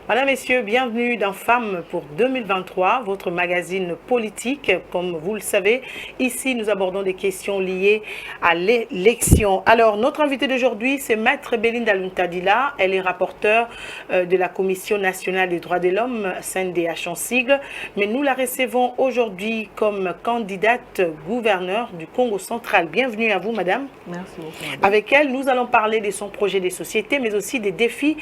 Madame, Messieurs, bienvenue dans Femmes pour 2023, votre magazine politique. Comme vous le savez, ici, nous abordons des questions liées à l'élection. Alors, notre invitée d'aujourd'hui, c'est Maître Belinda Luntadila. Elle est rapporteure de la Commission nationale des droits de l'homme, CNDH en sigle. Mais nous la recevons aujourd'hui comme candidate gouverneure du Congo central. Bienvenue à vous, madame. Merci beaucoup, madame. Avec elle, nous allons parler de son projet de société, mais aussi des défis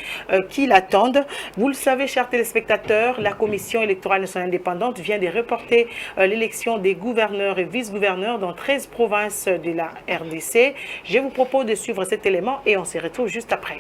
qui l'attendent. Vous le savez, chers téléspectateurs, la Commission électorale nationale indépendante vient de reporter l'élection des gouverneurs et vice-gouverneurs dans 13 provinces de la RDC. Je vous propose de suivre cet élément et on se retrouve juste après.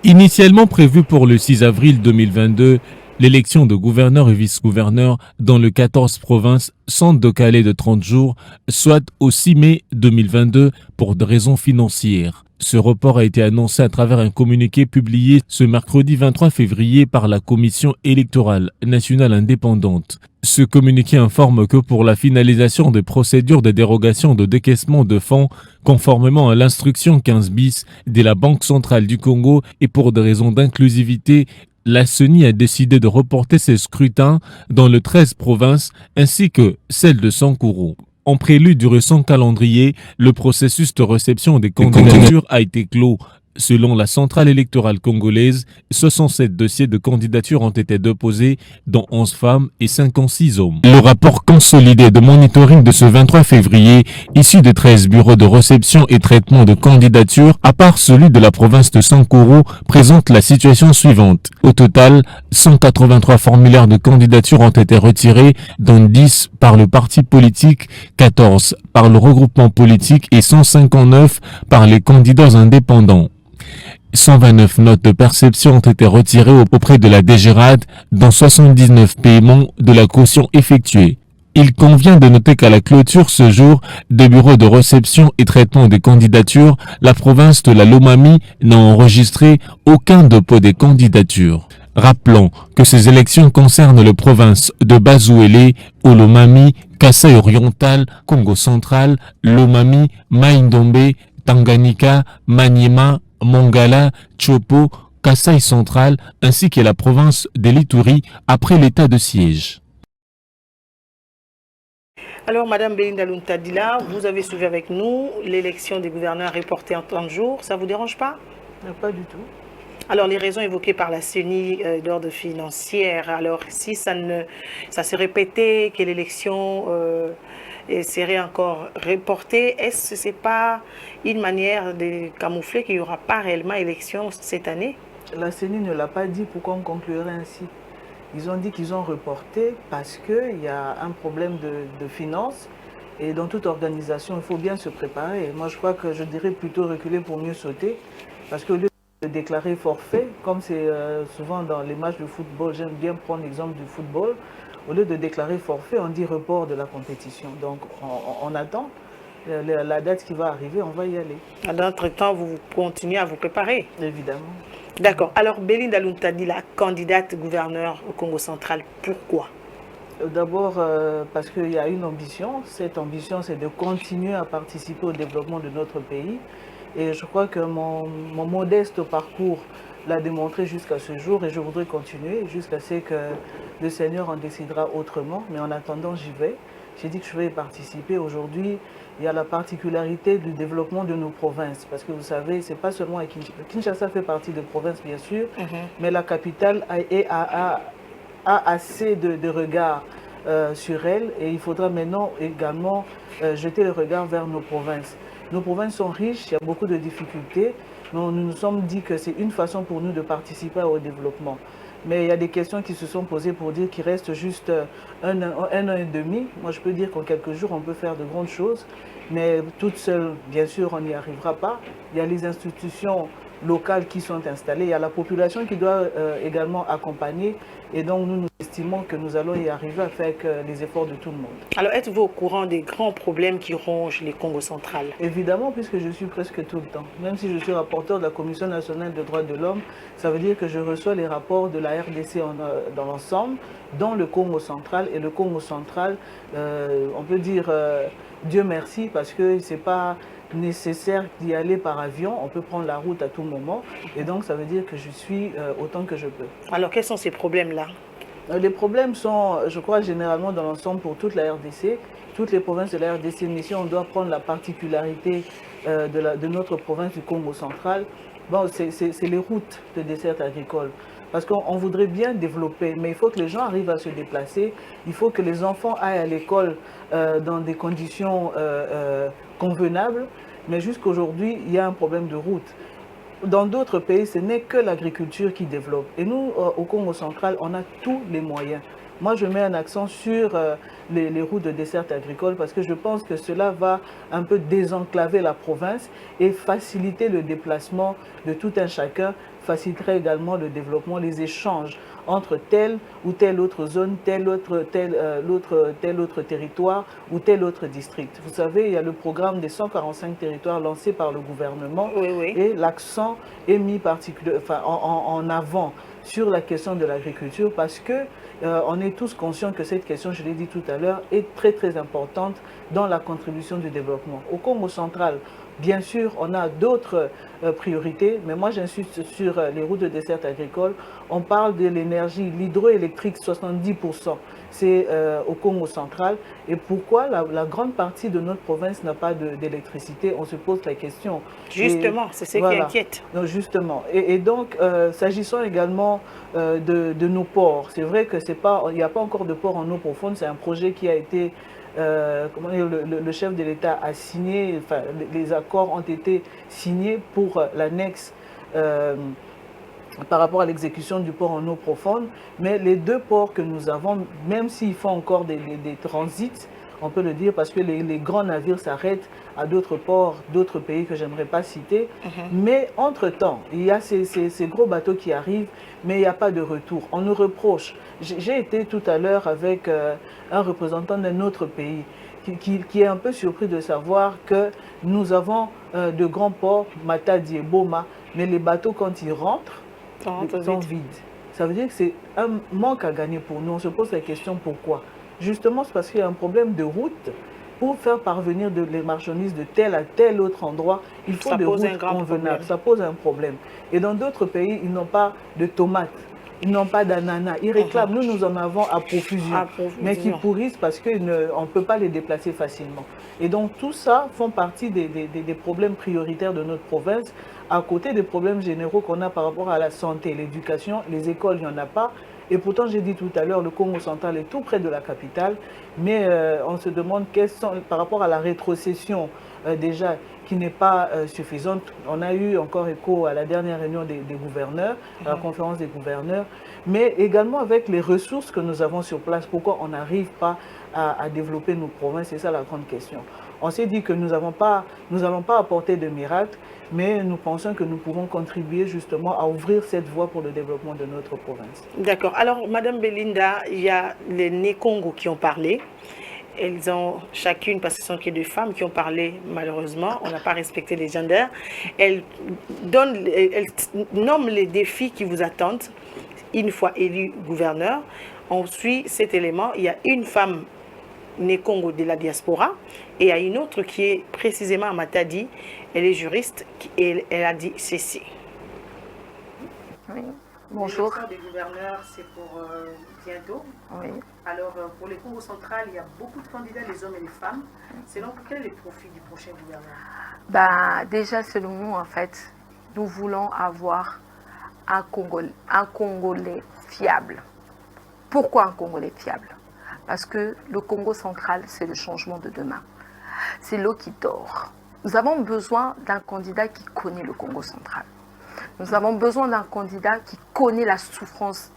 Initialement prévue pour le 6 avril 2022, l'élection de gouverneurs et vice-gouverneurs dans les 14 provinces sont décalée de 30 jours, soit au 6 mai 2022 pour des raisons financières. Ce report a été annoncé à travers un communiqué publié ce mercredi 23 février par la Commission électorale nationale indépendante. Ce communiqué informe que pour la finalisation des procédures de dérogation de décaissement de fonds conformément à l'instruction 15 bis de la Banque centrale du Congo et pour des raisons d'inclusivité, la CENI a décidé de reporter ses scrutins dans les 13 provinces ainsi que celle de Sankuru. En prélude du récent calendrier, le processus de réception des candidatures a été clos. Selon la centrale électorale congolaise, 67 dossiers de candidature ont été déposés, dont 11 femmes et 56 hommes. Le rapport consolidé de monitoring de ce 23 février, issu de 13 bureaux de réception et traitement de candidatures, à part celui de la province de Sankuru, présente la situation suivante. Au total, 183 formulaires de candidature ont été retirés, dont 10 par le parti politique, 14 par le regroupement politique et 159 par les candidats indépendants. 129 notes de perception ont été retirées auprès de la DGRAD dans 79 paiements de la caution effectuée. Il convient de noter qu'à la clôture ce jour des bureaux de réception et traitement des candidatures, la province de la Lomami n'a enregistré aucun dépôt des candidatures. Rappelons que ces élections concernent les provinces de Bazouélé, Olomami, Kasaï oriental, Congo central, Lomami, Maïndombe, Tanganyika, Maniema, Mongala, Chopo, Kasaï central ainsi que la province de l'Ituri après l'état de siège. Alors, madame Belinda Luntadila, vous avez suivi avec nous l'élection des gouverneurs reportée en 30 jours. Ça ne vous dérange pas? Pas du tout. Alors, les raisons évoquées par la CENI d'ordre financier, alors si ça se répétait, que l'élection serait encore reportée, est-ce que ce n'est pas une manière de camoufler qu'il n'y aura pas réellement élection cette année? La CENI ne l'a pas dit, pourquoi on conclurait ainsi? Ils ont dit qu'ils ont reporté parce qu'il y a un problème de finances et dans toute organisation, il faut bien se préparer. Moi, je crois que je dirais plutôt reculer pour mieux sauter parce que de déclarer forfait, comme c'est souvent dans les matchs de football, j'aime bien prendre l'exemple du football, au lieu de déclarer forfait, on dit report de la compétition. Donc on attend la date qui va arriver, on va y aller. Entre-temps, vous continuez à vous préparer? Évidemment. D'accord. Alors, Belinda Luntadila, candidate gouverneur au Congo central, pourquoi? D'abord parce qu'il y a une ambition. Cette ambition, c'est de continuer à participer au développement de notre pays. Et je crois que mon modeste parcours l'a démontré jusqu'à ce jour et je voudrais continuer jusqu'à ce que le Seigneur en décidera autrement. Mais en attendant, j'y vais. J'ai dit que je vais y participer. Aujourd'hui, il y a la particularité du développement de nos provinces. Parce que vous savez, ce n'est pas seulement Kinshasa. Kinshasa fait partie des provinces, bien sûr, mais la capitale a assez de regard sur elle. Et il faudra maintenant également jeter le regard vers nos provinces. Nos provinces sont riches, il y a beaucoup de difficultés. Nous nous sommes dit que c'est une façon pour nous de participer au développement. Mais il y a des questions qui se sont posées pour dire qu'il reste juste un an et demi. Moi, je peux dire qu'en quelques jours, on peut faire de grandes choses. Mais toute seule, bien sûr, on n'y arrivera pas. Il y a les institutions locales qui sont installées. Il y a la population qui doit également accompagner. Et donc, nous estimons que nous allons y arriver avec les efforts de tout le monde. Alors, êtes-vous au courant des grands problèmes qui rongent les Congo central? Évidemment, puisque je suis presque tout le temps. Même si je suis rapporteur de la Commission nationale des droits de l'homme, ça veut dire que je reçois les rapports de la RDC dans l'ensemble, dans le Congo central. Et le Congo central, on peut dire Dieu merci, parce que ce n'est pas nécessaire d'y aller par avion. On peut prendre la route à tout moment. Et donc, ça veut dire que je suis autant que je peux. Alors, quels sont ces problèmes-là? Les problèmes sont, je crois, généralement dans l'ensemble pour toute la RDC. Toutes les provinces de la RDC, mais si on doit prendre la particularité de notre province du Congo central, bon, c'est les routes de dessert agricole. Parce qu'on voudrait bien développer, mais il faut que les gens arrivent à se déplacer. Il faut que les enfants aillent à l'école dans des conditions convenables. Mais jusqu'aujourd'hui, il y a un problème de route. Dans d'autres pays, ce n'est que l'agriculture qui développe. Et nous, au Congo central, on a tous les moyens. Moi, je mets un accent sur les routes de dessert agricole parce que je pense que cela va un peu désenclaver la province et faciliter le déplacement de tout un chacun, faciliterait également le développement, les échanges entre telle ou telle autre zone, tel autre territoire ou tel autre district. Vous savez, il y a le programme des 145 territoires lancé par le gouvernement et l'accent est mis en avant sur la question de l'agriculture parce que on est tous conscients que cette question, je l'ai dit tout à l'heure, est très très importante dans la contribution du développement. Au Congo central, bien sûr, on a d'autres priorités, mais moi j'insiste sur les routes de dessert agricole. On parle de l'énergie, l'hydroélectrique, 70%, c'est au Congo central. Et pourquoi la grande partie de notre province n'a pas d'électricité? On se pose la question. Justement, c'est ce qui inquiète. Donc, justement. Et donc, s'agissant également de nos ports, c'est vrai que il n'y a pas encore de port en eau profonde, c'est un projet qui a été... le chef de l'État a signé, enfin, les accords ont été signés pour l'annexe par rapport à l'exécution du port en eau profonde. Mais les deux ports que nous avons, même s'ils font encore des transits, on peut le dire, parce que les grands navires s'arrêtent à d'autres ports, d'autres pays que j'aimerais pas citer. Mais entre-temps, il y a ces gros bateaux qui arrivent, mais il n'y a pas de retour. On nous reproche. J'ai été tout à l'heure avec un représentant d'un autre pays qui est un peu surpris de savoir que nous avons de grands ports, Matadi et Boma, mais les bateaux, quand ils rentrent, ils sont vides. Ça veut dire que c'est un manque à gagner pour nous. On se pose la question pourquoi. Justement, c'est parce qu'il y a un problème de route. Pour faire parvenir les marchandises de tel à tel autre endroit, il faut des routes convenables. Ça pose un problème. Et dans d'autres pays, ils n'ont pas de tomates, ils n'ont pas d'ananas. Ils réclament, nous en avons à profusion, mais qui pourrissent parce qu'on ne peut pas les déplacer facilement. Et donc tout ça font partie des problèmes prioritaires de notre province, à côté des problèmes généraux qu'on a par rapport à la santé, l'éducation, les écoles, il n'y en a pas. Et pourtant, j'ai dit tout à l'heure, le Congo central est tout près de la capitale, mais on se demande par rapport à la rétrocession déjà qui n'est pas suffisante. On a eu encore écho à la dernière réunion des gouverneurs, à la conférence des gouverneurs, mais également avec les ressources que nous avons sur place, pourquoi on n'arrive pas à développer nos provinces? C'est ça la grande question. On s'est dit que nous n'allons pas apporter de miracle, mais nous pensons que nous pouvons contribuer justement à ouvrir cette voie pour le développement de notre province. D'accord. Alors, Madame Belinda, il y a les Né-Congo qui ont parlé. Elles ont chacune, parce que ce sont que deux femmes qui ont parlé, malheureusement, on n'a pas respecté les genders. Elles nomment les défis qui vous attendent une fois élu gouverneur. On suit cet élément. Il y a une femme Né-Congo de la diaspora et il y a une autre qui est précisément à Matadi. Elle est juriste et elle a dit ceci. Oui. Bonjour. L'élection des gouverneurs, c'est pour bientôt. Oui. Alors, pour le Congo central, il y a beaucoup de candidats, les hommes et les femmes. Selon vous, quel est le profil du prochain gouverneur? Déjà, selon nous, en fait, nous voulons avoir un Congolais fiable. Pourquoi un Congolais fiable? Parce que le Congo central, c'est le changement de demain. C'est l'eau qui dort. Nous avons besoin d'un candidat qui connaît le Congo central. Nous avons besoin d'un candidat qui connaît la souffrance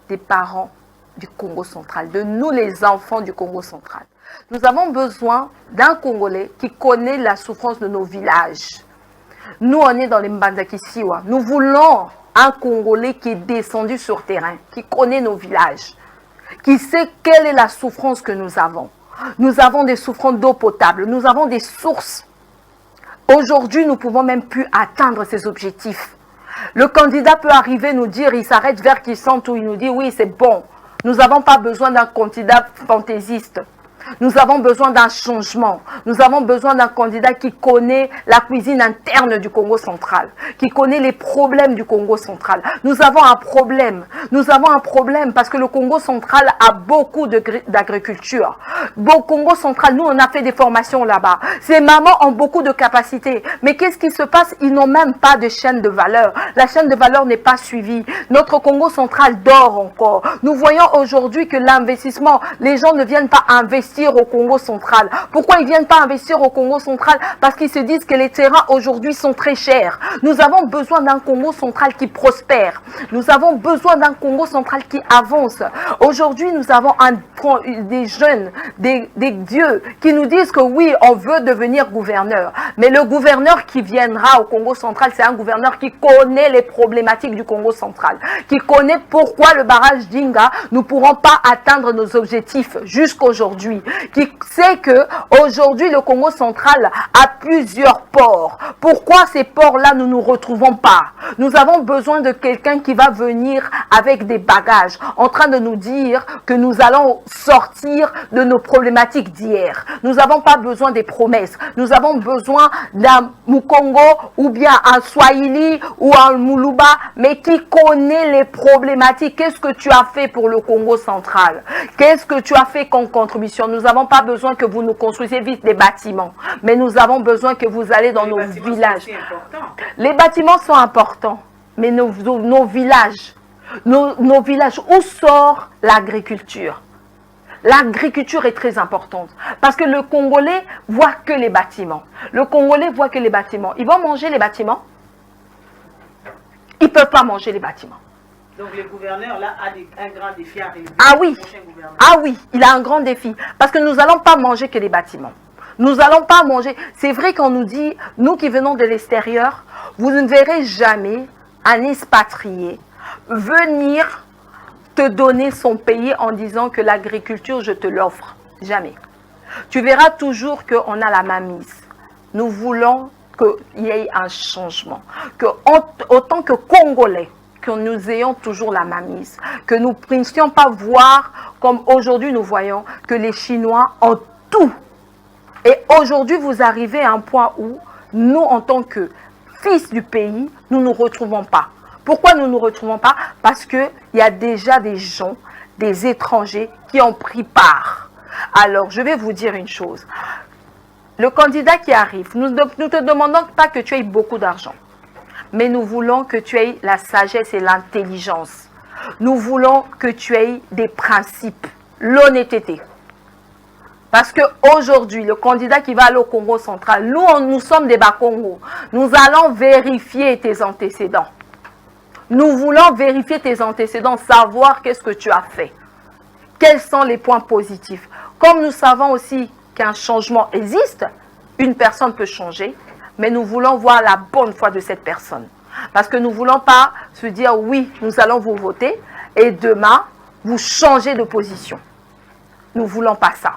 des parents du Congo central, de nous les enfants du Congo central. Nous avons besoin d'un Congolais qui connaît la souffrance de nos villages. Nous, on est dans les Mbandakisiwa. Nous voulons un Congolais qui est descendu sur terrain, qui connaît nos villages, qui sait quelle est la souffrance que nous avons. Nous avons des souffrances d'eau potable, nous avons des sources. Aujourd'hui, nous ne pouvons même plus atteindre ces objectifs. Le candidat peut arriver, nous dire, il s'arrête vers Kissantou, il nous dit, oui, c'est bon. Nous n'avons pas besoin d'un candidat fantaisiste. Nous avons besoin d'un changement. Nous avons besoin d'un candidat qui connaît la cuisine interne du Congo central, qui connaît les problèmes du Congo central. Nous avons un problème. Nous avons un problème parce que le Congo central a beaucoup d'agriculture. Au Congo central, nous, on a fait des formations là-bas. Ces mamans ont beaucoup de capacités. Mais qu'est-ce qui se passe? Ils n'ont même pas de chaîne de valeur. La chaîne de valeur n'est pas suivie. Notre Congo central dort encore. Nous voyons aujourd'hui que l'investissement, les gens ne viennent pas investir au Congo central. Pourquoi ils ne viennent pas investir au Congo central? Parce qu'ils se disent que les terrains aujourd'hui sont très chers. Nous avons besoin d'un Congo central qui prospère. Nous avons besoin d'un Congo central qui avance. Aujourd'hui, nous avons des jeunes, des dieux qui nous disent que oui, on veut devenir gouverneur. Mais le gouverneur qui viendra au Congo central, c'est un gouverneur qui connaît les problématiques du Congo central, qui connaît pourquoi le barrage d'Inga, nous ne pourrons pas atteindre nos objectifs jusqu'aujourd'hui, qui sait que aujourd'hui le Congo central a plusieurs ports. Pourquoi ces ports-là nous ne retrouvons pas? Nous avons besoin de quelqu'un qui va venir avec des bagages, en train de nous dire que nous allons sortir de nos problématiques d'hier. Nous n'avons pas besoin des promesses. Nous avons besoin d'un Mukongo ou bien un Swahili ou un Muluba, mais qui connaît les problématiques. Qu'est-ce que tu as fait pour le Congo central? Qu'est-ce que tu as fait comme contribution? Nous n'avons pas besoin que vous nous construisiez vite des bâtiments, mais nous avons besoin que vous allez dans nos villages. Les bâtiments sont importants, mais nos villages, nos villages, où sort l'agriculture? L'agriculture est très importante parce que le Congolais voit que les bâtiments. Le Congolais voit que les bâtiments. Ils vont manger les bâtiments? Ils ne peuvent pas manger les bâtiments. Donc le gouverneur là a un grand défi à relever. Ah oui, il a un grand défi parce que nous n'allons pas manger que les bâtiments. Nous n'allons pas manger. C'est vrai qu'on nous dit, nous qui venons de l'extérieur, vous ne verrez jamais un expatrié venir te donner son pays en disant que l'agriculture, je te l'offre. Jamais. Tu verras toujours qu'on a la mainmise. Nous voulons qu'il y ait un changement. Que autant que Congolais, que nous ayons toujours la mainmise. Que nous ne puissions pas voir comme aujourd'hui nous voyons que les Chinois ont tout. Et aujourd'hui, vous arrivez à un point où nous, en tant que fils du pays, nous ne nous retrouvons pas. Pourquoi nous ne nous retrouvons pas? Parce qu'il y a déjà des gens, des étrangers qui ont pris part. Alors, je vais vous dire une chose. Le candidat qui arrive, nous ne te demandons pas que tu aies beaucoup d'argent. Mais nous voulons que tu aies la sagesse et l'intelligence. Nous voulons que tu aies des principes, l'honnêteté. Parce qu'aujourd'hui, le candidat qui va aller au Congo central, nous sommes des Bas-Congo. Nous allons vérifier tes antécédents. Nous voulons vérifier tes antécédents, savoir qu'est-ce que tu as fait. Quels sont les points positifs. Comme nous savons aussi qu'un changement existe, une personne peut changer, mais nous voulons voir la bonne foi de cette personne. Parce que nous ne voulons pas se dire, oui, nous allons vous voter, et demain, vous changez de position. Nous ne voulons pas ça.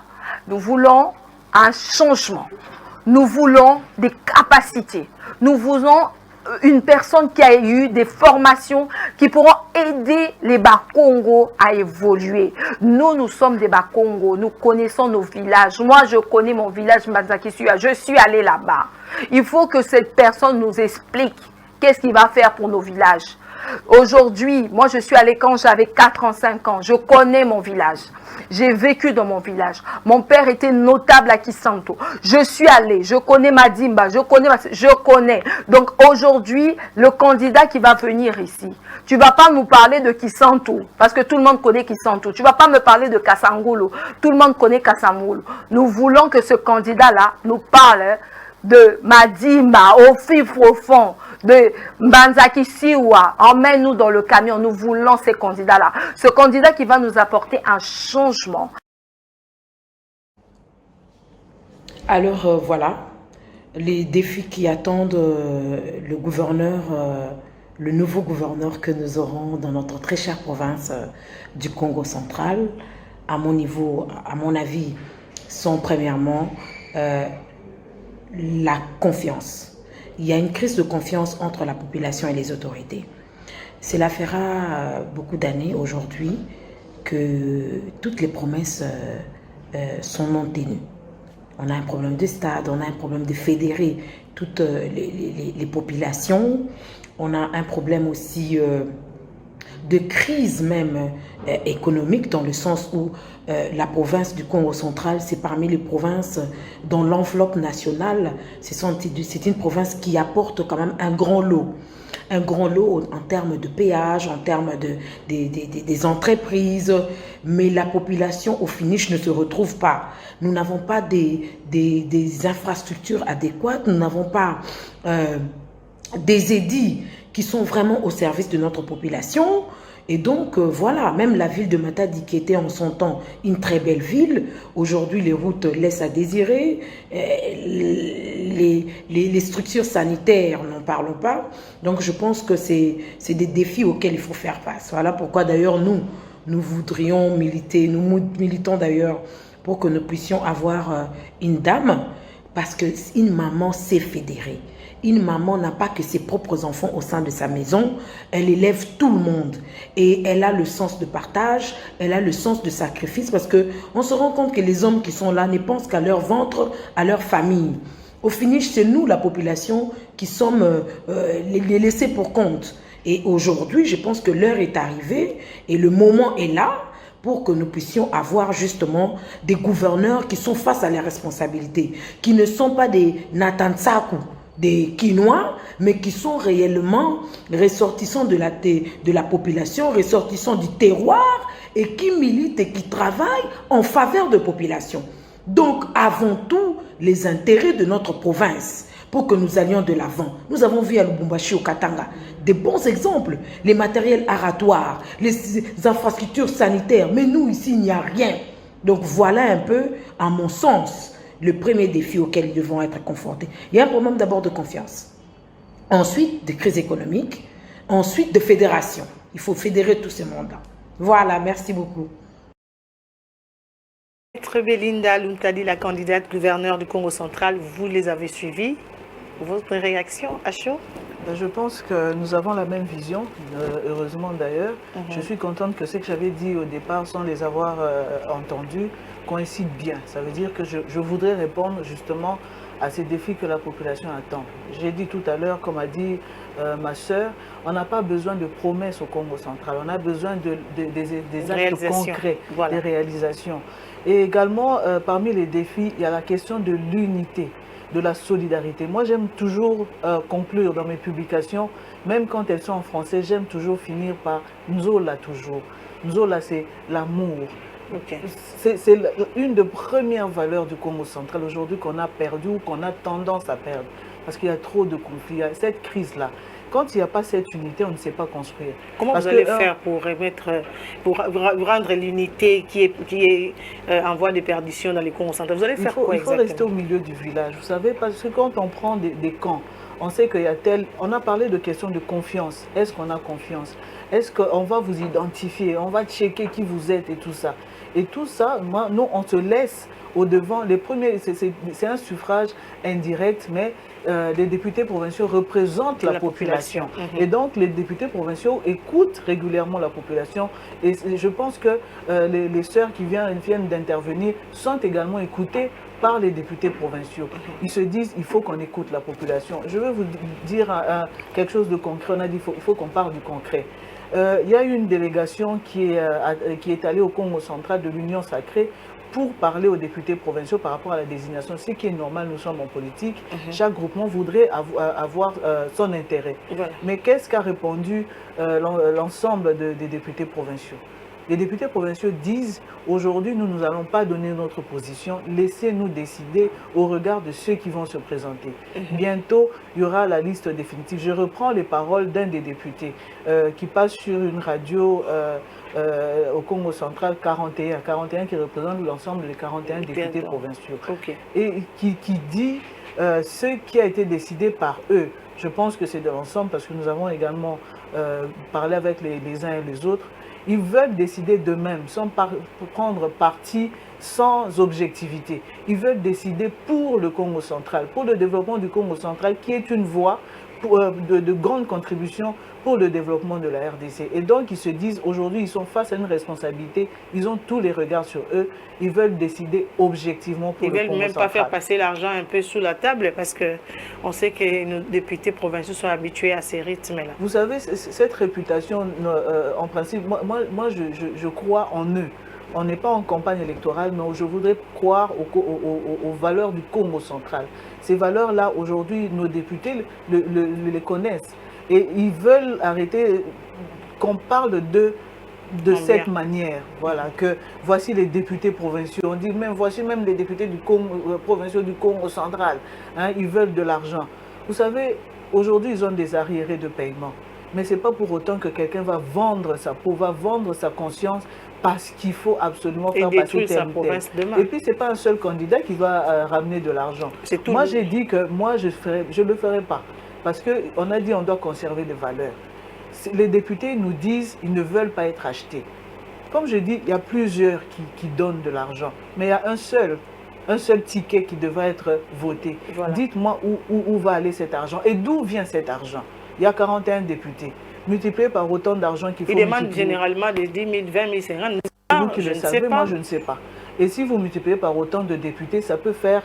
Nous voulons un changement. Nous voulons des capacités. Nous voulons une personne qui a eu des formations qui pourront aider les Bas-Congo à évoluer. Nous sommes des Bas-Congo. Nous connaissons nos villages. Moi, je connais mon village Mazakisua. Je suis allée là-bas. Il faut que cette personne nous explique qu'est-ce qu'il va faire pour nos villages. Aujourd'hui, moi, je suis allée quand j'avais 4 ans, 5 ans. Je connais mon village. J'ai vécu dans mon village. Mon père était notable à Kisanto. Je suis allée, je connais Madimba, je connais. Donc aujourd'hui, le candidat qui va venir ici, tu ne vas pas nous parler de Kisanto, parce que tout le monde connaît Kisanto. Tu ne vas pas me parler de Kasangulu, tout le monde connaît Kasamulu. Nous voulons que ce candidat-là nous parle de Madimba, au fif au fond, de Mbanzaki Siwa. Emmène-nous dans le camion. Nous voulons ces candidats-là. Ce candidat qui va nous apporter un changement. Alors voilà, les défis qui attendent le gouverneur, le nouveau gouverneur que nous aurons dans notre très chère province du Congo central, à mon avis, sont premièrement la confiance. Il y a une crise de confiance entre la population et les autorités. Cela fera beaucoup d'années aujourd'hui que toutes les promesses sont non tenues. On a un problème de stade, on a un problème de fédérer toutes les populations. On a un problème aussi de crise même économique, dans le sens où la province du Congo central, c'est parmi les provinces dont l'enveloppe nationale, c'est une province qui apporte quand même un grand lot. Un grand lot en termes de péage, en termes des entreprises, mais la population au finish ne se retrouve pas. Nous n'avons pas des infrastructures adéquates, nous n'avons pas des édits qui sont vraiment au service de notre population. Et donc, voilà, même la ville de Matadi, qui était en son temps une très belle ville, aujourd'hui les routes laissent à désirer, les structures sanitaires, n'en parlons pas. Donc, je pense que c'est des défis auxquels il faut faire face. Voilà pourquoi d'ailleurs nous voudrions militer, nous militons d'ailleurs pour que nous puissions avoir une dame, parce qu'une maman sait fédérer. Une maman n'a pas que ses propres enfants au sein de sa maison, elle élève tout le monde et elle a le sens de partage, elle a le sens de sacrifice, parce qu'on se rend compte que les hommes qui sont là ne pensent qu'à leur ventre, à leur famille. Au finish, c'est nous, la population, qui sommes les laissés pour compte. Et aujourd'hui, je pense que l'heure est arrivée et le moment est là pour que nous puissions avoir justement des gouverneurs qui sont face à leurs responsabilités, qui ne sont pas des Natantsaku, des Quinois, mais qui sont réellement ressortissants de la population, ressortissants du terroir, et qui militent et qui travaillent en faveur de la population. Donc, avant tout, les intérêts de notre province, pour que nous allions de l'avant. Nous avons vu à Lubumbashi, au Katanga, des bons exemples, les matériels aratoires, les infrastructures sanitaires, mais nous, ici, il n'y a rien. Donc, voilà un peu, à mon sens, le premier défi auquel ils devront être confrontés. Il y a un problème d'abord de confiance. Ensuite, de crise économique. Ensuite, de fédération. Il faut fédérer tous ces mondes-là. Voilà, merci beaucoup. Maître Belinda Luntadi, la candidate gouverneure du Congo central, vous les avez suivis. Votre réaction à chaud? Je pense que nous avons la même vision, heureusement d'ailleurs. Je suis contente que ce que j'avais dit au départ, sans les avoir entendus, coïncide bien. Ça veut dire que je voudrais répondre justement à ces défis que la population attend. J'ai dit tout à l'heure, comme a dit ma sœur, on n'a pas besoin de promesses au Congo central, on a besoin des actes concrets, voilà, des réalisations. Et également, parmi les défis, il y a la question de l'unité, de la solidarité. Moi, j'aime toujours conclure dans mes publications, même quand elles sont en français, j'aime toujours finir par Nzola toujours. Nzola, c'est l'amour. Okay. C'est une des premières valeurs du Congo central aujourd'hui qu'on a perdu ou qu'on a tendance à perdre. Parce qu'il y a trop de conflits, il y a cette crise-là. Quand il n'y a pas cette unité, on ne sait pas construire. Comment vous allez faire pour rendre l'unité qui est en voie de perdition dans les Congo central? Vous allez faire quoi exactement? Il faut rester au milieu du village, vous savez, parce que quand on prend des camps, on sait qu'il y a on a parlé de questions de confiance. Est-ce qu'on a confiance? Est-ce qu'on va vous identifier? On va checker qui vous êtes et tout ça. Et tout ça, nous, on se laisse au devant. Les premiers, c'est un suffrage indirect, mais les députés provinciaux représentent la population. Et donc, les députés provinciaux écoutent régulièrement la population. Et je pense que les sœurs qui viennent d'intervenir sont également écoutées par les députés provinciaux. Ils se disent, il faut qu'on écoute la population. Je veux vous dire quelque chose de concret. On a dit, il faut qu'on parle du concret. Il y a eu une délégation qui est allée au Congo central de l'Union sacrée pour parler aux députés provinciaux par rapport à la désignation. Ce qui est normal, nous sommes en politique. Chaque groupement voudrait avoir son intérêt. Voilà. Mais qu'est-ce qu'a répondu l'ensemble des députés provinciaux? Les députés provinciaux disent, aujourd'hui, nous n'allons pas donner notre position, laissez-nous décider au regard de ceux qui vont se présenter. Bientôt, il y aura la liste définitive. Je reprends les paroles d'un des députés qui passe sur une radio au Congo central 41 qui représente l'ensemble des 41 députés provinciaux. Okay. Et qui dit ce qui a été décidé par eux. Je pense que c'est de l'ensemble parce que nous avons également parlé avec les uns et les autres. Ils veulent décider d'eux-mêmes, sans prendre parti, sans objectivité. Ils veulent décider pour le Congo central, pour le développement du Congo central, qui est une voie de grande contribution pour le développement de la RDC. Et donc, ils se disent, aujourd'hui, ils sont face à une responsabilité, ils ont tous les regards sur eux, ils veulent décider objectivement pour le Congo central. Ils ne veulent même pas faire passer l'argent un peu sous la table parce qu'on sait que nos députés provinciaux sont habitués à ces rythmes-là. Vous savez, cette réputation, en principe, moi je crois en eux. On n'est pas en campagne électorale, mais je voudrais croire aux valeurs du Congo central. Ces valeurs-là, aujourd'hui, nos députés les connaissent. Et ils veulent arrêter qu'on parle de cette manière. Voilà, que voici les députés provinciaux. On dit même, voici même les députés provinciaux du Congo central. Hein, ils veulent de l'argent. Vous savez, aujourd'hui, ils ont des arriérés de paiement. Mais ce n'est pas pour autant que quelqu'un va vendre sa peau, va vendre sa conscience parce qu'il faut absolument faire passer sa province demain. Et puis, ce n'est pas un seul candidat qui va ramener de l'argent. Moi, j'ai dit que moi, je ne le ferai pas. Parce qu'on a dit qu'on doit conserver des valeurs. Les députés nous disent qu'ils ne veulent pas être achetés. Comme je dis, il y a plusieurs qui donnent de l'argent. Mais il y a un seul ticket qui devrait être voté. Voilà. Dites-moi où va aller cet argent et d'où vient cet argent. Il y a 41 députés, multiplié par autant d'argent qu'il faut multiplier. Ils demandent généralement des 10 000, 20 000, 50 000. Vous qui le savez, moi je ne sais pas. Et si vous multipliez par autant de députés, ça peut faire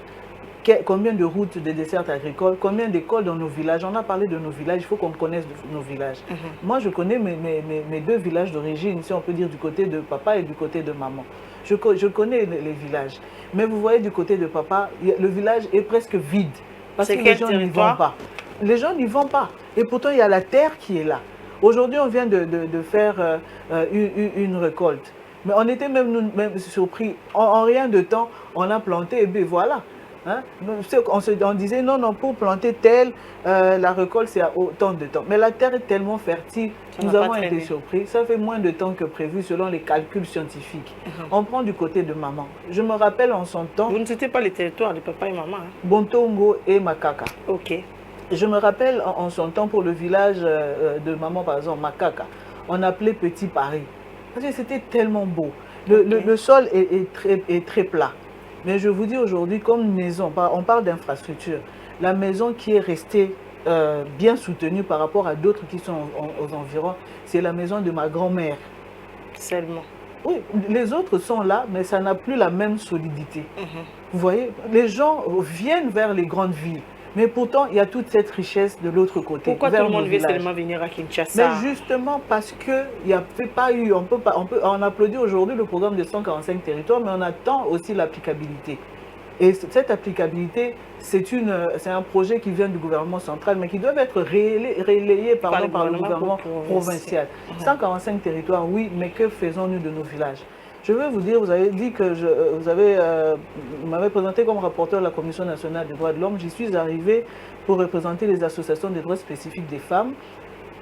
combien de routes de dessertes agricoles, combien d'écoles dans nos villages. On a parlé de nos villages, il faut qu'on connaisse nos villages. Moi je connais mes deux villages d'origine, si on peut dire du côté de papa et du côté de maman. Je connais les villages. Mais vous voyez du côté de papa, le village est presque vide. Parce que les gens n'y vont pas. Les gens n'y vont pas. Et pourtant, il y a la terre qui est là. Aujourd'hui, on vient de faire une récolte. Mais on était même surpris. En rien de temps, on a planté et bien voilà. Hein? On disait non, pour planter tel, la récolte c'est à autant de temps. Mais la terre est tellement fertile, nous avons été surpris. Ça fait moins de temps que prévu selon les calculs scientifiques. On prend du côté de maman. Je me rappelle en son temps. Vous ne citez pas les territoires de papa et maman. Hein? Bontongo et Makaka. Ok. Je me rappelle en son temps pour le village de maman, par exemple, Makaka, on appelait Petit Paris. Parce que c'était tellement beau. Le sol est très plat. Mais je vous dis aujourd'hui, comme maison, on parle d'infrastructure, la maison qui est restée bien soutenue par rapport à d'autres qui sont aux environs, c'est la maison de ma grand-mère. Seulement. Oui, les autres sont là, mais ça n'a plus la même solidité. Vous voyez, les gens viennent vers les grandes villes. Mais pourtant, il y a toute cette richesse de l'autre côté. Pourquoi tout le monde veut seulement venir à Kinshasa? Mais justement parce qu'il n'y a pas eu, on applaudit aujourd'hui le programme de 145 territoires, mais on attend aussi l'applicabilité. Et cette applicabilité, c'est un projet qui vient du gouvernement central, mais qui doit être relayé par le gouvernement provincial. 145 territoires, oui, mais que faisons-nous de nos villages? Je veux vous dire, vous avez dit que vous m'avez présenté comme rapporteur de la Commission nationale des droits de l'homme. J'y suis arrivé pour représenter les associations des droits spécifiques des femmes,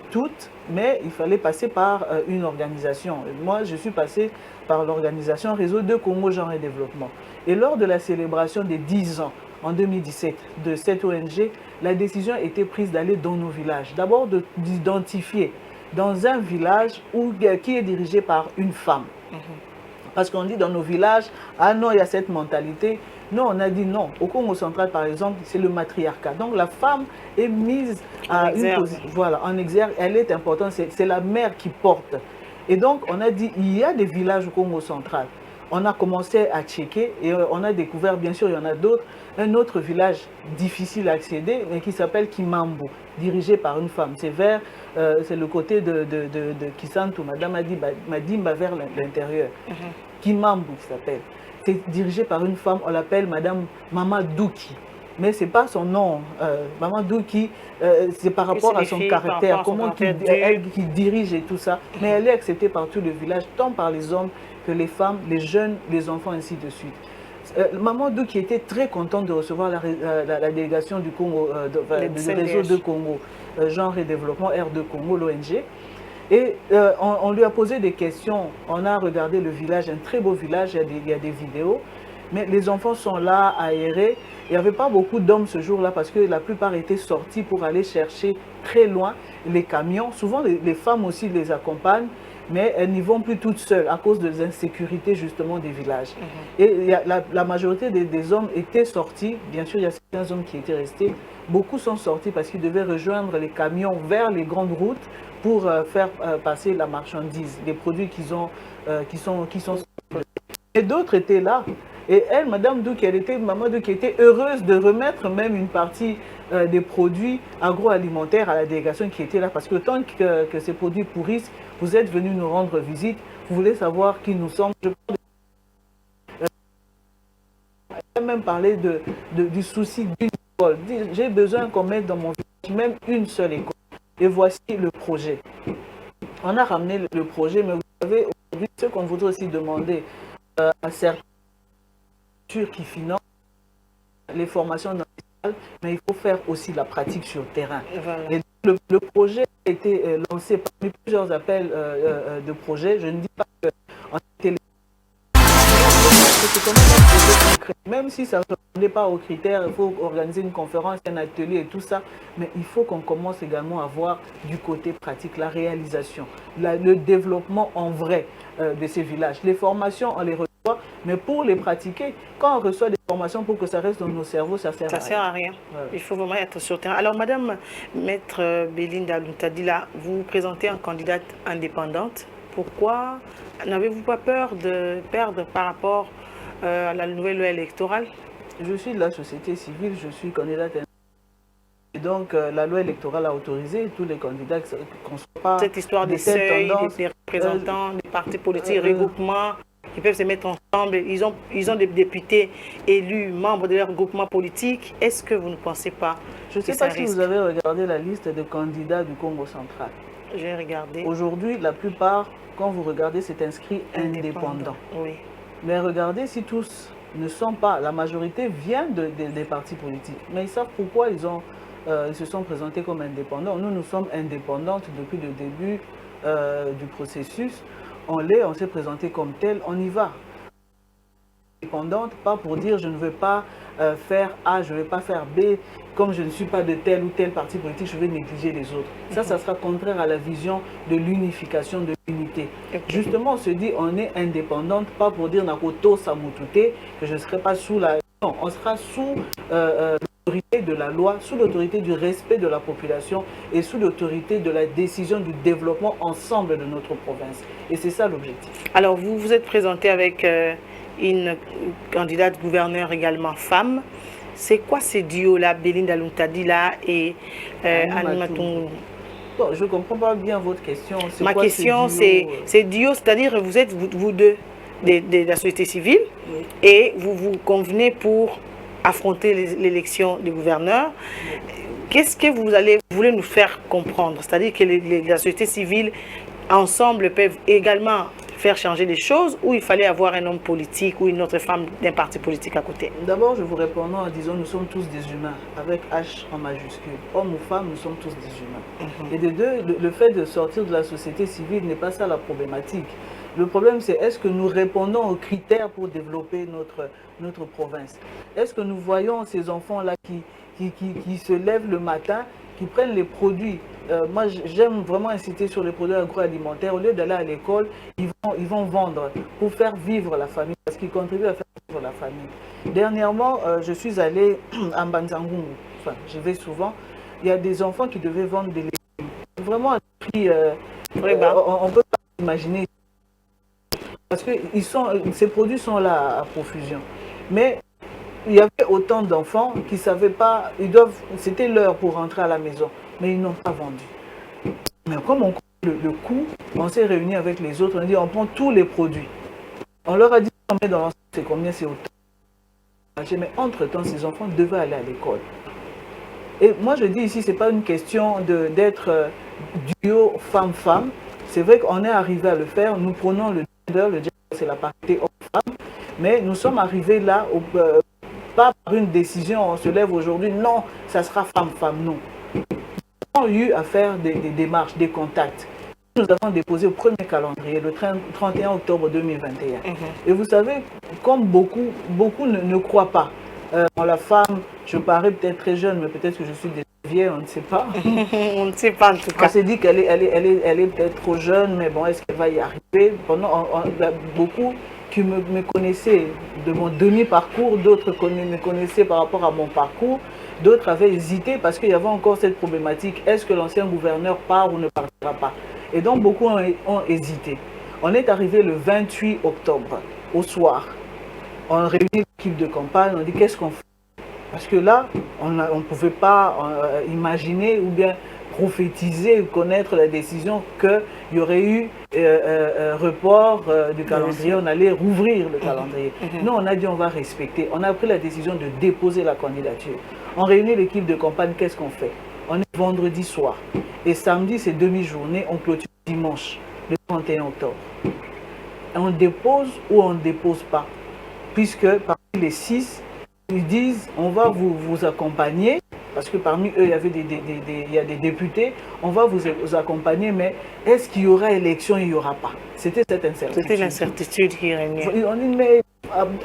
toutes, mais il fallait passer par une organisation. Moi, je suis passé par l'organisation Réseau de Congo Genre et Développement. Et lors de la célébration des 10 ans, en 2017, de cette ONG, la décision a été prise d'aller dans nos villages. D'abord, d'identifier dans un village qui est dirigé par une femme. Parce qu'on dit dans nos villages, ah non, il y a cette mentalité. Non, on a dit non. Au Congo central, par exemple, c'est le matriarcat. Donc la femme est mise à une position, voilà, en exergue. Elle est importante, c'est la mère qui porte. Et donc, on a dit, il y a des villages au Congo central. On a commencé à checker et on a découvert, bien sûr, il y en a d'autres, un autre village difficile à accéder, mais qui s'appelle Kimambo, dirigé par une femme. C'est le côté de Kisantu, Madame Madimba vers l'intérieur. Kimambo, qui s'appelle. C'est dirigé par une femme, on l'appelle Madame Mama Douki. Mais ce n'est pas son nom. Maman Douki, c'est par rapport à son caractère, comment elle qui dirige et tout ça. Mais elle est acceptée par tout le village, tant par les hommes que les femmes, les jeunes, les enfants, ainsi de suite. Maman Douki était très contente de recevoir la délégation du Congo, du réseau de Congo, Genre et Développement, R2 Congo, l'ONG. Et on lui a posé des questions. On a regardé le village, un très beau village, il y a des vidéos. Mais les enfants sont là, aérés. Il n'y avait pas beaucoup d'hommes ce jour-là parce que la plupart étaient sortis pour aller chercher très loin les camions. Souvent, les femmes aussi les accompagnent, mais elles n'y vont plus toutes seules à cause des insécurités justement des villages. Et la majorité des hommes étaient sortis. Bien sûr, il y a certains hommes qui étaient restés. Beaucoup sont sortis parce qu'ils devaient rejoindre les camions vers les grandes routes pour faire passer la marchandise, les produits qui sont. Et d'autres étaient là. Et elle, Madame Douk, Maman Douk, était heureuse de remettre même une partie des produits agroalimentaires à la délégation qui était là. Parce que tant que ces produits pourrissent, vous êtes venus nous rendre visite, vous voulez savoir qui nous sommes. Elle a même parlé du souci d'une école. J'ai besoin qu'on mette dans mon village même une seule école. Et voici le projet. On a ramené le projet, mais vous savez, aujourd'hui, ce qu'on voudrait aussi demander à certaines qui financent les formations dans les salles, mais il faut faire aussi la pratique sur le terrain. Voilà. Et le projet a été lancé parmi plusieurs appels de projets. Je ne dis pas qu'en télé, c'est quand même un projet concret. Même si ça ne répondait pas aux critères, il faut organiser une conférence, un atelier et tout ça, mais il faut qu'on commence également à voir du côté pratique, la réalisation, le développement en vrai de ces villages. Les formations, on les reçoit, mais pour les pratiquer, quand on reçoit des formations pour que ça reste dans nos cerveaux, ça sert à rien. Ouais. Il faut vraiment être sur le terrain. Alors, Madame Maître Belinda Luntadila, vous vous présentez en candidate indépendante. Pourquoi n'avez-vous pas peur de perdre par rapport à la nouvelle loi électorale? Je suis de la société civile, je suis candidate indépendante. Et donc, la loi électorale a autorisé tous les candidats qu'on ne soit pas... Cette histoire des seuils, des représentants, des partis politiques, regroupements, qui peuvent se mettre ensemble. Ils ont des députés élus, membres de leur regroupement politique. Est-ce que vous ne pensez pas? Je ne sais pas si vous avez regardé la liste de candidats du Congo central. J'ai regardé. Aujourd'hui, la plupart, quand vous regardez, c'est inscrit indépendant. Oui. Mais regardez si tous ne sont pas, la majorité vient des partis politiques. Mais ils savent pourquoi ils se sont présentés comme indépendants. Nous sommes indépendantes depuis le début du processus. On s'est présenté comme tel, on y va. Indépendante, pas pour dire je ne veux pas faire A, je ne veux pas faire B, comme je ne suis pas de tel ou tel parti politique, je vais négliger les autres. Ça sera contraire à la vision de l'unification, de l'unité. Justement, on se dit on est indépendante, pas pour dire Nakoto Samutute, que je ne serai pas sous la... Non, on sera sous l'autorité de la loi, sous l'autorité du respect de la population et sous l'autorité de la décision du développement ensemble de notre province. Et c'est ça l'objectif. Alors, vous vous êtes présenté avec une candidate gouverneur également femme. C'est quoi ces duos-là, Belinda Luntadila et Annie Matungu? Bon, je ne comprends pas bien votre question. Ma question, c'est duo, c'est-à-dire vous êtes vous deux de la société civile, oui, et vous vous convenez pour affronter l'élection du gouverneur. Oui. Qu'est-ce que vous voulez nous faire comprendre? C'est-à-dire que la société civile, ensemble, peuvent également faire changer les choses, ou il fallait avoir un homme politique ou une autre femme d'un parti politique à côté? D'abord, je vous réponds en disant nous sommes tous des humains, avec H en majuscule. Homme ou femme, nous sommes tous des humains. Et de deux, le fait de sortir de la société civile n'est pas ça la problématique. Le problème, c'est est-ce que nous répondons aux critères pour développer notre province? Est-ce que nous voyons ces enfants-là qui se lèvent le matin, qui prennent les produits? Moi, j'aime vraiment inciter sur les produits agroalimentaires. Au lieu d'aller à l'école, ils vont vendre pour faire vivre la famille, parce qu'ils contribuent à faire vivre la famille. Dernièrement, je suis allée à Mbanzangungu. Enfin, j'y vais souvent. Il y a des enfants qui devaient vendre des légumes. Vraiment un prix... on ne peut pas imaginer. Parce que ces produits sont là à profusion. Mais il y avait autant d'enfants qui ne savaient pas, c'était l'heure pour rentrer à la maison, mais ils n'ont pas vendu. Mais comme on connaît le coût, on s'est réunis avec les autres, on a dit on prend tous les produits. On leur a dit on met dans l'ensemble, c'est combien, c'est autant. Mais entre-temps, ces enfants devaient aller à l'école. Et moi je dis ici, ce n'est pas une question d'être duo femme-femme. C'est vrai qu'on est arrivé à le faire, nous prenons le gender, c'est la parité homme-femme, mais nous sommes arrivés là, pas par une décision, on se lève aujourd'hui, non, ça sera femme-femme, non. Nous avons eu à faire des démarches, des contacts. nous avons déposé au premier calendrier, le 31 octobre 2021. Et vous savez, comme beaucoup ne croient pas en la femme, je parais peut-être très jeune, mais peut-être que je suis déjà vieille, on ne sait pas. On ne sait pas en tout cas. On s'est dit qu'elle est peut-être trop jeune, mais bon, est-ce qu'elle va y arriver? Beaucoup qui me connaissaient de mon demi-parcours, d'autres me connaissaient par rapport à mon parcours, d'autres avaient hésité parce qu'il y avait encore cette problématique, est-ce que l'ancien gouverneur part ou ne partira pas? Et donc beaucoup ont hésité. On est arrivé le 28 octobre, au soir. On réunit l'équipe de campagne, on dit qu'est-ce qu'on fait? Parce que là, on ne pouvait pas imaginer ou bien prophétiser ou connaître la décision qu'il y aurait eu report du calendrier, on allait rouvrir le calendrier. Nous, on a dit on va respecter. On a pris la décision de déposer la candidature. On réunit l'équipe de campagne, qu'est-ce qu'on fait? On est vendredi soir. Et samedi, c'est demi-journée, on clôture dimanche, le 31 octobre. On dépose ou on ne dépose pas? Puisque parmi les 6, ils disent on va vous accompagner, parce que parmi eux, il y a des députés, on va vous accompagner, mais est-ce qu'il y aura élection? Il n'y aura pas. C'était cette incertitude. C'était l'incertitude qui régnait. On dit, mais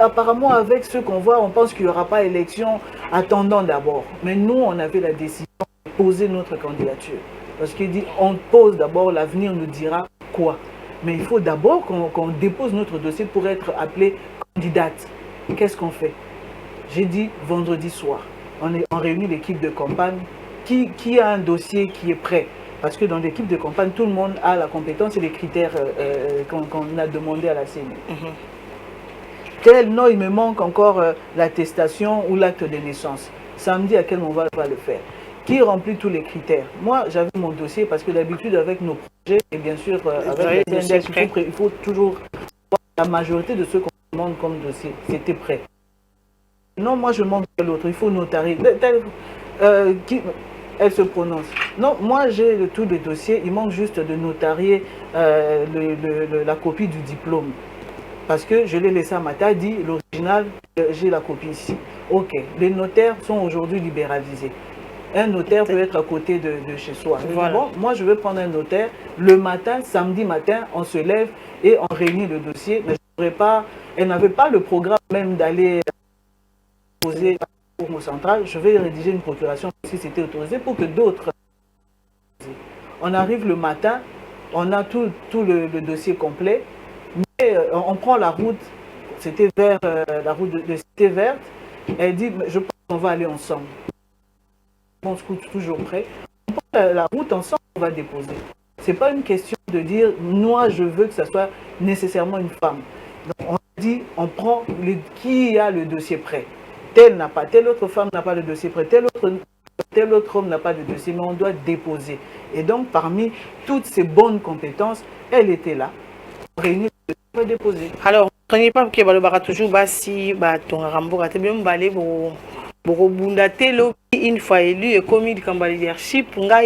apparemment, avec ce qu'on voit, on pense qu'il n'y aura pas élection, attendons d'abord. Mais nous, on avait la décision de poser notre candidature. Parce qu'il dit, on pose d'abord, l'avenir nous dira quoi. Mais il faut d'abord qu'on dépose notre dossier pour être appelé candidate. Qu'est-ce qu'on fait? J'ai dit vendredi soir. On réunit l'équipe de campagne qui a un dossier qui est prêt. Parce que dans l'équipe de campagne, tout le monde a la compétence et les critères qu'on a demandé à la CENI. Non, il me manque encore l'attestation ou l'acte de naissance. Samedi, à quel moment on va le faire? Qui remplit tous les critères? Moi, j'avais mon dossier parce que d'habitude, avec nos projets, et bien sûr, avec la CNDS, il faut toujours la majorité de ceux qu'on demande comme dossier. C'était prêt. Non, moi, je manque de l'autre. Il faut notarier. Elle se prononce. Non, moi, j'ai tout le dossier. Il manque juste de notarier la copie du diplôme. Parce que je l'ai laissé à Mata, dit l'original, j'ai la copie ici. Ok, les notaires sont aujourd'hui libéralisés. Un notaire peut être à côté de chez soi. Voilà. Bon, moi, je vais prendre un notaire. Le matin, samedi matin, on se lève et on réunit le dossier. Mais elle n'avait pas le programme même d'aller poser pour mon central. Je vais rédiger une procuration si c'était autorisé pour que d'autres. On arrive le matin, on a tout le dossier complet. Mais on prend la route, c'était vers la route de Cité Verte. Elle dit, je pense qu'on va aller ensemble. On se coûte toujours prêt. On prend la route ensemble, on va déposer. Ce n'est pas une question de dire, moi je veux que ça soit nécessairement une femme. Donc on dit, on prend qui a le dossier prêt. Telle n'a pas, telle autre femme n'a pas le dossier prêt, tel autre homme n'a pas de dossier, mais on doit déposer. Et donc parmi toutes ces bonnes compétences, elle était là. Réunie, on va déposer. Alors, prenez pas que balobara toujours basi ton rambo gâté bien balé pour bundatelo une fois élu et commis comme leadership nga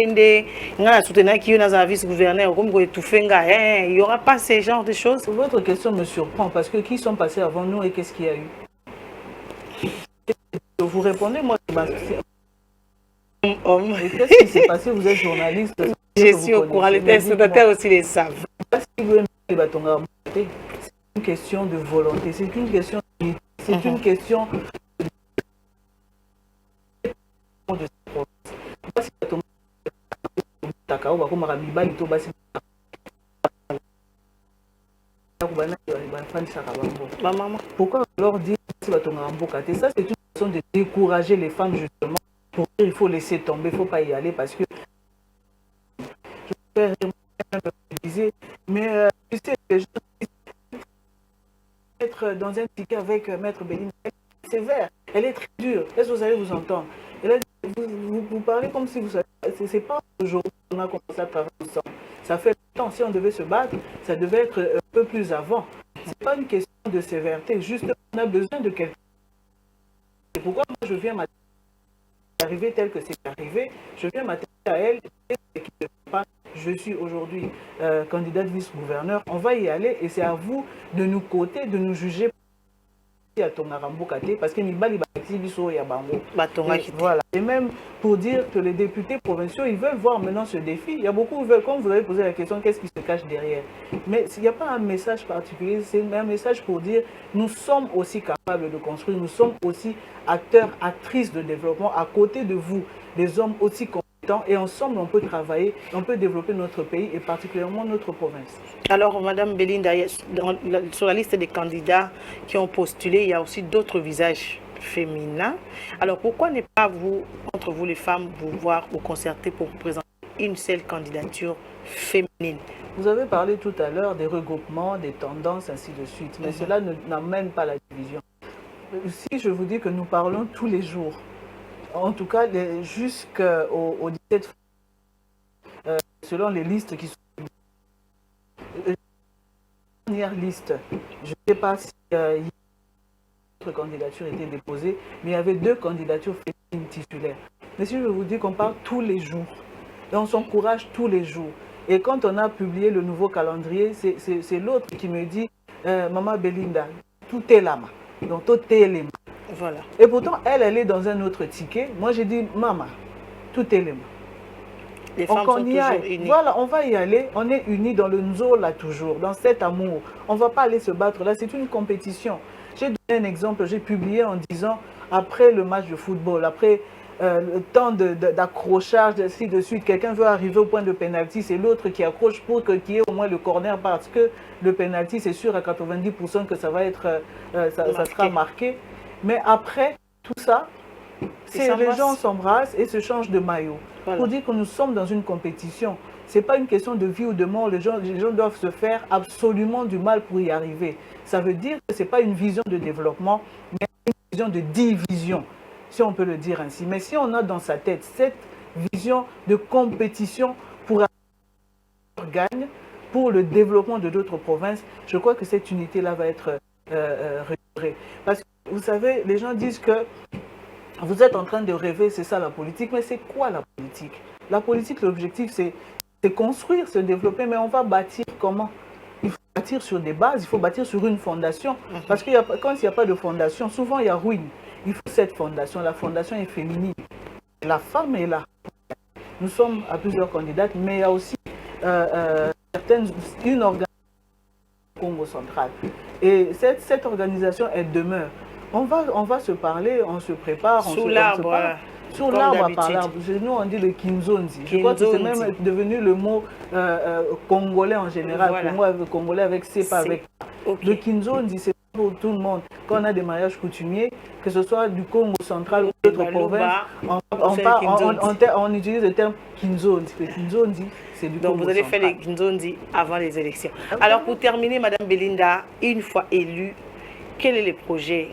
soutenir qui est vice-gouverneur comme quoi tout fait il y aura pas ce genre de choses. Votre question me surprend parce que qui sont passés avant nous et qu'est-ce qu'il y a eu? Vous répondez, moi homme. Et qu'est-ce qui s'est passé? Vous êtes journaliste. Je suis au courant, les téléspectateurs aussi les savent. C'est une question de volonté, c'est une question de... C'est une question de... Pourquoi leur dire ça, c'est une façon de décourager les femmes justement pour dire il faut laisser tomber, il ne faut pas y aller parce que je disais, mais tu sais, les gens être dans un ticket avec Maître Béline, elle est sévère, elle est très dure. Est-ce que vous allez vous entendre? Et là, vous parlez comme si vous savez, c'est pas aujourd'hui qu'on a commencé à travailler ensemble. Ça fait longtemps, si on devait se battre, ça devait être un peu plus avant. C'est pas une question de sévérité, juste on a besoin de quelqu'un. C'est pourquoi moi je viens m'arriver tel que c'est arrivé, je viens m'attaquer à elle, je suis aujourd'hui candidate vice-gouverneur, on va y aller et c'est à vous de nous coter, de nous juger à ton Aramboukate, parce que Nibali Batibiso Yabango. Et voilà. Et même pour dire que les députés provinciaux, ils veulent voir maintenant ce défi. Il y a beaucoup, comme vous avez posé la question, qu'est-ce qui se cache derrière? Mais il n'y a pas un message particulier, c'est un message pour dire nous sommes aussi capables de construire, nous sommes aussi acteurs, actrices de développement à côté de vous, des hommes aussi compétents, et ensemble on peut travailler, on peut développer notre pays et particulièrement notre province. Alors, Madame Belinda, sur la liste des candidats qui ont postulé, il y a aussi d'autres visages féminins. Alors, pourquoi ne pas vous, entre vous les femmes, vous voir ou concerter pour présenter une seule candidature féminine? Vous avez parlé tout à l'heure des regroupements, des tendances, ainsi de suite, mais cela n'amène pas la division. Si je vous dis que nous parlons tous les jours, en tout cas jusqu'au 17 selon les listes qui sont dernière liste, je ne sais pas si votre candidature était déposée, mais il y avait 2 candidatures féminines titulaires. Mais si je vous dis qu'on parle tous les jours, et on s'encourage tous les jours, et quand on a publié le nouveau calendrier, c'est l'autre qui me dit Maman Belinda, tout est là, donc tout est là. Voilà. Et pourtant, elle est dans un autre ticket. Moi, j'ai dit Maman, tout est là. Les femmes sont toujours unies. Voilà, on va y aller. On est unis dans le Nzola toujours, dans cet amour. On ne va pas aller se battre là. C'est une compétition. J'ai donné un exemple. J'ai publié en disant, après le match de football, après le temps d'accrochage, ainsi de suite, quelqu'un veut arriver au point de pénalty, c'est l'autre qui accroche pour qu'il y ait au moins le corner, parce que le pénalty, c'est sûr à 90% que ça va être, ça sera marqué. Mais après tout ça, les gens s'embrassent et se changent de maillot. Voilà. Pour dire que nous sommes dans une compétition. Ce n'est pas une question de vie ou de mort. Les gens doivent se faire absolument du mal pour y arriver. Ça veut dire que ce n'est pas une vision de développement, mais une vision de division, si on peut le dire ainsi. Mais si on a dans sa tête cette vision de compétition pour gagne, pour le développement de d'autres provinces, je crois que cette unité-là va être récupérée. Parce que vous savez, les gens disent que vous êtes en train de rêver, c'est ça la politique. Mais c'est quoi la politique? La politique, l'objectif, c'est construire, se développer. Mais on va bâtir comment? Il faut bâtir sur des bases, il faut bâtir sur une fondation. Parce que quand il n'y a pas de fondation, souvent il y a ruine. Il faut cette fondation. La fondation est féminine. La femme est là. Nous sommes à plusieurs candidates, mais il y a aussi une organisation au Congo central. Et cette organisation, elle demeure. On va se parler, on se prépare. Sous l'arbre. Sur l'arbre par l'arbre. Nous, on dit le Kinzonzi. Je crois que c'est même devenu le mot congolais en général. Voilà. Pour moi, le congolais avec C, pas avec. Okay. Le Kinzonzi, c'est pour tout le monde. Quand on a des mariages coutumiers, que ce soit du Congo central ou d'autres provinces, on utilise le terme Kinzonzi. Le Kinzonzi, c'est du Congo central. Donc vous allez faire les Kinzonzi avant les élections. Okay. Alors pour terminer, Madame Belinda, une fois élue, quel est le projet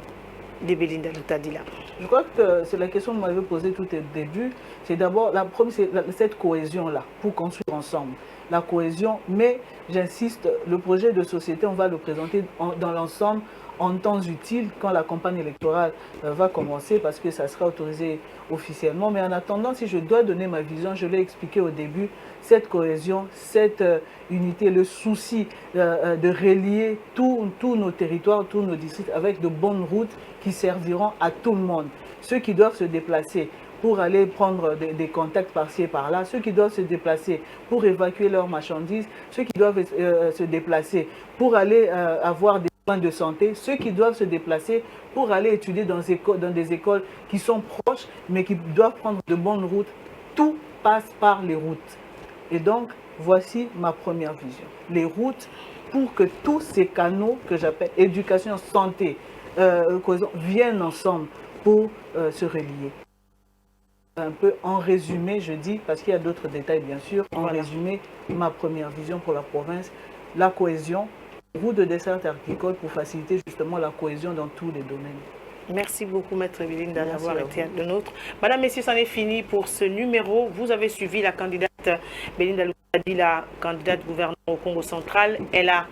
de Belinda Lutadila? Je crois que c'est la question que vous m'avez posée tout au début. C'est d'abord, la première, c'est cette cohésion-là, pour construire ensemble. La cohésion, mais j'insiste, le projet de société, on va le présenter dans l'ensemble en temps utile quand la campagne électorale va commencer, parce que ça sera autorisé officiellement. Mais en attendant, si je dois donner ma vision, je l'ai expliqué au début, cette cohésion, cette unité, le souci de relier tous nos territoires, tous nos districts avec de bonnes routes qui serviront à tout le monde. Ceux qui doivent se déplacer pour aller prendre des contacts par-ci et par-là, ceux qui doivent se déplacer pour évacuer leurs marchandises, ceux qui doivent se déplacer pour aller avoir des soins de santé, ceux qui doivent se déplacer pour aller étudier dans des écoles qui sont proches, mais qui doivent prendre de bonnes routes. Tout passe par les routes. Et donc, voici ma première vision. Les routes pour que tous ces canaux que j'appelle éducation, santé, viennent ensemble pour se relier. Un peu en résumé, je dis, parce qu'il y a d'autres détails bien sûr, en résumé, ma première vision pour la province, la cohésion, route de dessert agricole pour faciliter justement la cohésion dans tous les domaines. Merci beaucoup, Maître Belinda, d'avoir été le nôtre. Madame, messieurs, c'en est fini pour ce numéro. Vous avez suivi la candidate Belinda Lutadi, la candidate gouverneur au Congo central. Elle a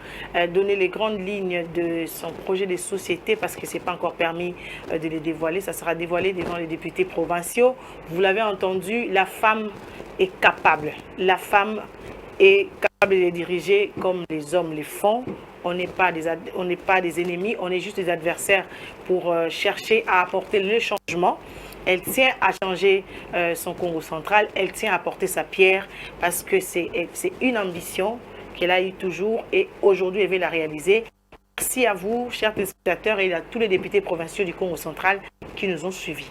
donné les grandes lignes de son projet de société parce que ce n'est pas encore permis de les dévoiler. Ça sera dévoilé devant les députés provinciaux. Vous l'avez entendu, la femme est capable. La femme est capable de les diriger comme les hommes les font. On n'est pas des ennemis, on est juste des adversaires pour chercher à apporter le changement. Elle tient à changer son Congo central, elle tient à apporter sa pierre parce que c'est une ambition qu'elle a eu toujours et aujourd'hui elle veut la réaliser. Merci à vous, chers téléspectateurs, et à tous les députés provinciaux du Congo central qui nous ont suivis.